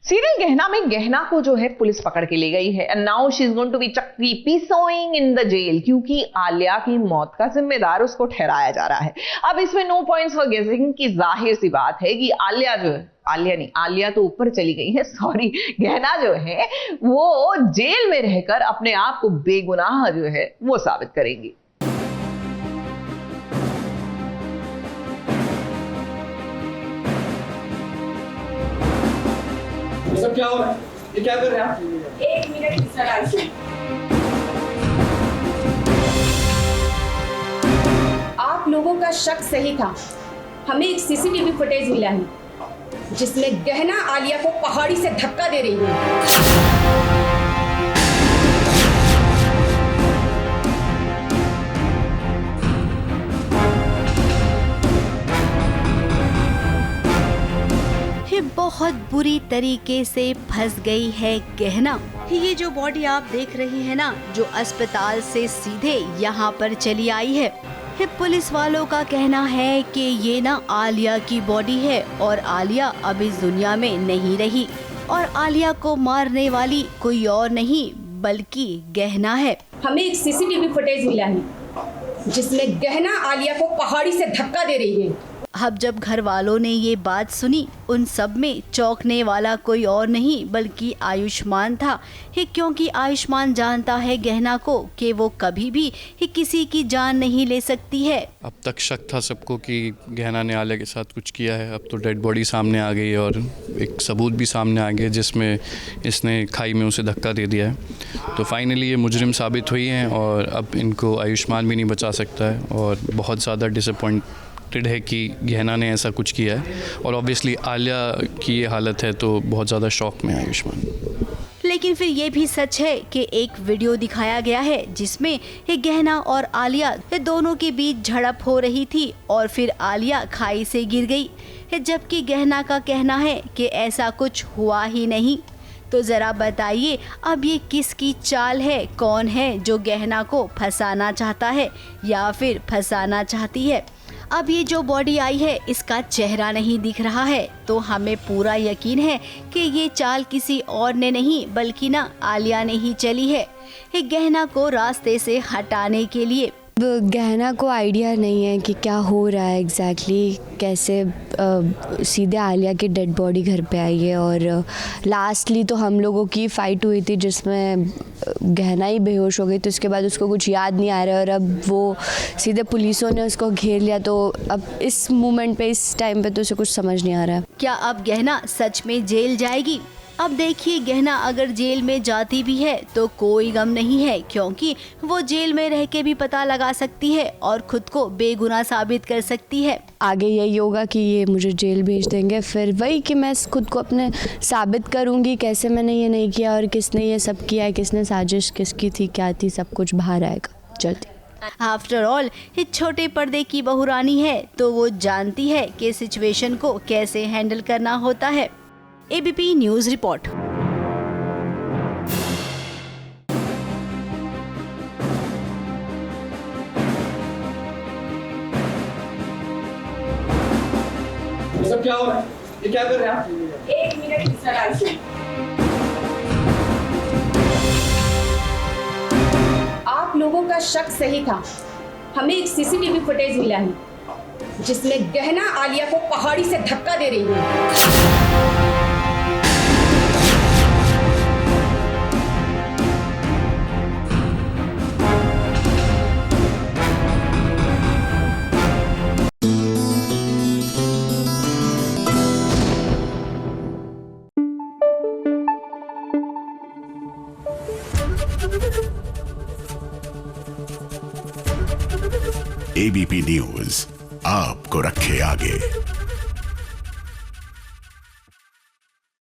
Serial गहना में गहना को जो है पुलिस पकड़ के ले गई है and now she is going to be चक्की पीसोइंग इन द जेल, क्योंकि आलिया की मौत का जिम्मेदार उसको ठहराया जा रहा है। अब इसमें नो पॉइंट्स फॉर गेसिंग की जाहिर सी बात है कि आलिया जो है, आलिया तो ऊपर चली गई है, सॉरी, गहना जो है वो जेल में रहकर अपने आप को बेगुनाह जो है वो साबित करेंगी। सब क्या हो रहा है? ये क्या कर रहे हैं आप? एक मिनट सर, आइए। आप लोगों का शक सही था। हमें एक सीसीटीवी फुटेज मिला है जिसमें गहना आलिया को पहाड़ी से धक्का दे रही है। बहुत बुरी तरीके से फंस गई है गहना। ये जो बॉडी आप देख रहे हैं ना, जो अस्पताल से सीधे यहाँ पर चली आई है, पुलिस वालों का कहना है कि ये ना आलिया की बॉडी है और आलिया अब इस दुनिया में नहीं रही और आलिया को मारने वाली कोई और नहीं बल्कि गहना है। हमें एक सीसीटीवी फुटेज मिला है जिसमें गहना आलिया को पहाड़ी से धक्का दे रही है। अब जब घर वालों ने ये बात सुनी, उन सब में चौंकने वाला कोई और नहीं बल्कि आयुष्मान था, क्योंकि आयुष्मान जानता है गहना को कि वो कभी भी किसी की जान नहीं ले सकती है। अब तक शक था सबको कि गहना ने आलिया के साथ कुछ किया है। अब तो डेड बॉडी सामने आ गई और एक सबूत भी सामने आ गया जिसमें इसने खाई में उसे धक्का दे दिया है। तो फाइनली ये मुजरिम साबित हुई हैं और अब इनको आयुष्मान भी नहीं बचा सकता है और बहुत ज़्यादा डिसअपॉइंटेड है कि गहना ने ऐसा कुछ किया है और ऑब्वियसली आलिया की ये हालत है तो बहुत ज़्यादा शॉक में है आयुष्मान। लेकिन फिर ये भी सच है कि एक वीडियो दिखाया गया है जिसमें ये गहना और आलिया दोनों के बीच झड़प हो रही थी और फिर आलिया खाई से गिर गई, जबकि गहना का कहना है कि ऐसा कुछ हुआ ही नहीं। तो जरा बताइए अब ये किसकी चाल है? कौन है जो गहना को फंसाना चाहता है या फिर फंसाना चाहती है? अब ये जो बॉडी आई है इसका चेहरा नहीं दिख रहा है, तो हमें पूरा यकीन है कि ये चाल किसी और ने नहीं बल्कि ना आलिया ने ही चली है, एक गहना को रास्ते से हटाने के लिए। गहना को आइडिया नहीं है कि क्या हो रहा है एग्जैक्टली, कैसे सीधे आलिया की डेड बॉडी घर पे आई है और लास्टली तो हम लोगों की फ़ाइट हुई थी जिसमें गहना ही बेहोश हो गई, तो उसके बाद उसको कुछ याद नहीं आ रहा है और अब वो सीधे पुलिसों ने उसको घेर लिया। तो अब इस मोमेंट पे, इस टाइम पे तो उसे कुछ समझ नहीं आ रहा है। क्या अब गहना सच में जेल जाएगी? अब देखिए, गहना अगर जेल में जाती भी है तो कोई गम नहीं है, क्योंकि वो जेल में रह के भी पता लगा सकती है और खुद को बेगुनाह साबित कर सकती है। आगे यही होगा कि ये मुझे जेल भेज देंगे, फिर वही कि मैं खुद को अपने साबित करूंगी कैसे मैंने ये नहीं किया और किसने ये सब किया है, किसने साजिश किसकी थी, क्या थी, सब कुछ बाहर आएगा जल्दी। आफ्टर ऑल ये छोटे पर्दे की बहुरानी है तो वो जानती है कि सिचुएशन को कैसे हैंडल करना होता है। ABP news report. सब क्या हो रहा है? ये क्या कर रहे हैं आप? एक मिनट सर, आइए। आप लोगों का शक सही था। हमें एक सीसीटीवी फुटेज मिला है जिसमें गहना आलिया को पहाड़ी से धक्का दे रही है। एबीपी न्यूज आपको रखे आगे।